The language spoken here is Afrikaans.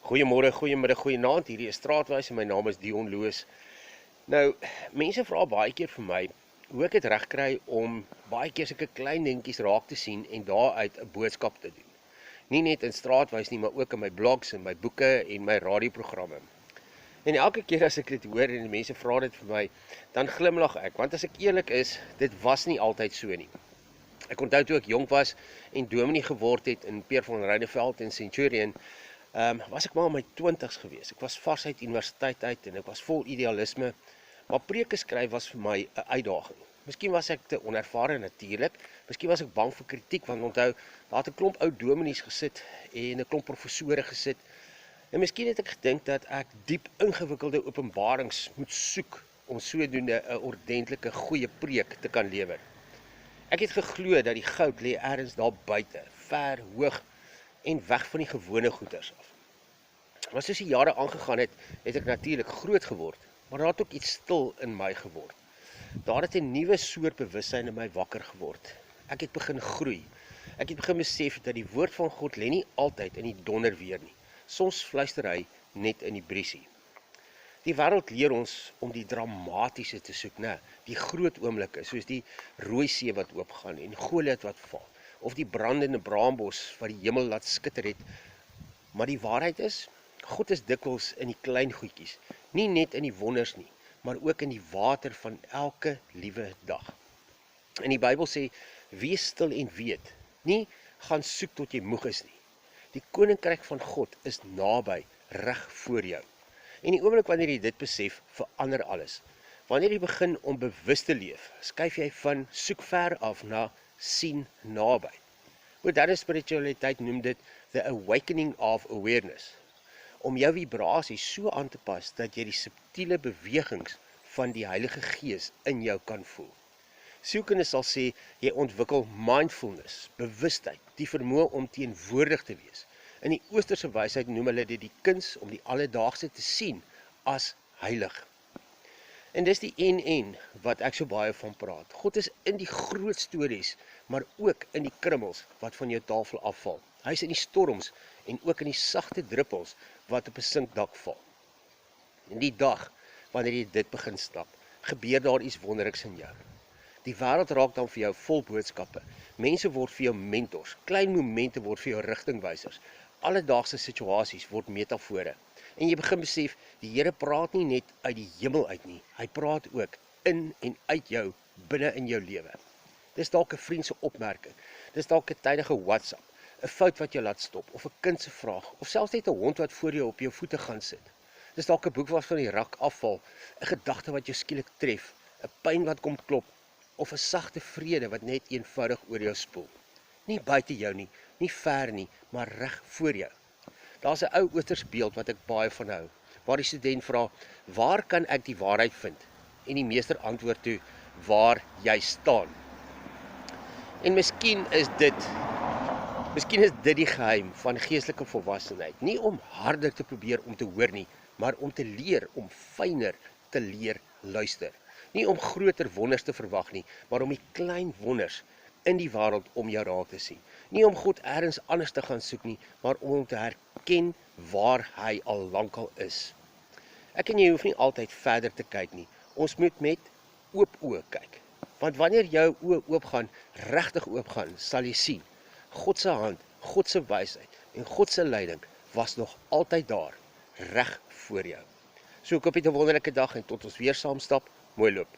Goeiemôre, goeiemiddag, goeienaand. Hierdie is Straatwys en my naam is Dion Loos. Nou, mense vra baie keer vir my hoe ek dit regkry om baie keer sulke klein dingetjies raak te sien en daaruit 'n boodskap te doen. Nie net in Straatwys nie, maar ook in my blogs en my boeke en my radioprogramme. En elke keer as ek dit hoor en die mense vra dit vir my, dan glimlag ek, want as ek eerlik is, dit was nie altyd so nie. Ek onthou toe ek jonk was en dominee geword het in Peer van Ryneveld en Centurion, was ek maar in my 20's gewees. Ek was vars uit universiteit uit en ek was vol idealisme, maar preke skryf was vir my 'n uitdaging. Miskien was ek te onervare natuurlik, miskien was ek bang vir kritiek, want onthou, daar het 'n klomp ou dominees gesit en 'n klomp professore gesit, en miskien het ek gedink dat ek diep ingewikkelde openbarings moet soek om sodoende 'n ordentlike goeie preek te kan lewer. Ek het geglo dat die goud lê ergens daar buite, ver, hoog en weg van die gewone goeders af. Maar soos die jare aangegaan het, het ek natuurlik groot geword, maar daar het ook iets stil in my geword. Daar het 'n nuwe soort bewussyn in my wakker geword. Ek het begin groei. Ek het begin besef dat die woord van God lê nie altyd in die donder weer nie. Soms fluister hy net in die briesie. Die wêreld leer ons om die dramatiese te soek, né? Die groot oomblikke, soos die Rooi See wat oopgaan en Goliat wat val, of die brandende braambos wat die hemel laat skitter het. Maar die waarheid is, God is dikwels in die klein goedjies, nie net in die wonders nie, maar ook in die water van elke liewe dag. En die Bybel sê, wees stil en weet, nie gaan soek tot jy moeg is nie. Die koninkryk van God is naby, reg voor jou. En die oomblik wanneer jy dit besef, verander alles. Wanneer jy begin om bewus te leef, skuif jy van soek ver af na sien naby. Moderne spiritualiteit noem dit the awakening of awareness. Om jou vibrasie so aan te pas dat jy die subtiele bewegings van die Heilige Gees in jou kan voel. Sielkunde sal sê jy ontwikkel mindfulness, bewustheid, die vermoë om teenwoordig te wees. In die oosterse wysheid noem hulle dit die kuns om die alledaagse te sien as heilig. En dis die en wat ek so baie van praat. God is in die groot stories, maar ook in die krummels wat van jou tafel afval. Hy is in die storms en ook in die sagte druppels wat op 'n sinkdak val. En die dag, wanneer jy dit begin snap, gebeur daar iets wonderliks in jou. Die wêreld raak dan vir jou vol boodskappe. Mense word vir jou mentors, klein momente word vir jou rigtingwysers. Alledaagse situasies word metafore. En jy begin besef, die Here praat nie net uit die hemel uit nie, hy praat ook in en uit jou, binne in jou lewe. Dis dalk 'n vriend se opmerking, dis dalk 'n tydige WhatsApp, 'n fout wat jou laat stop, of 'n kind se vraag, of selfs net 'n hond wat voor jou op jou voete gaan sit. Dis dalk 'n boek wat van die rak afval, 'n gedagte wat jou skielik tref, 'n pyn wat kom klop, of 'n sagte vrede wat net eenvoudig oor jou spoel. Nie buite jou nie, nie ver nie, maar reg voor jou. Daar's 'n ou Oosterse beeld wat ek baie van hou, waar die student vra, waar kan ek die waarheid vind? En die meester antwoord toe, waar jy staan. En miskien is dit die geheim van geestelike volwassenheid, nie om harder te probeer om te hoor nie, maar om te leer, om fyner te leer luister. Nie om groter wonders te verwag nie, maar om die klein wonders in die wêreld om jou raak te sien. Nie om God ergens anders te gaan soek nie, maar om hom te herken waar hy al lankal is. Ek en jy hoef nie altyd verder te kyk nie. Ons moet met oop oë kyk. Want wanneer jou oë oopgaan, regtig oopgaan, sal jy sien, God se hand, God se wysheid en God se leiding was nog altyd daar, reg voor jou. So ek hoop jy 'n wonderlike dag en tot ons weer saam stap, mooi loop.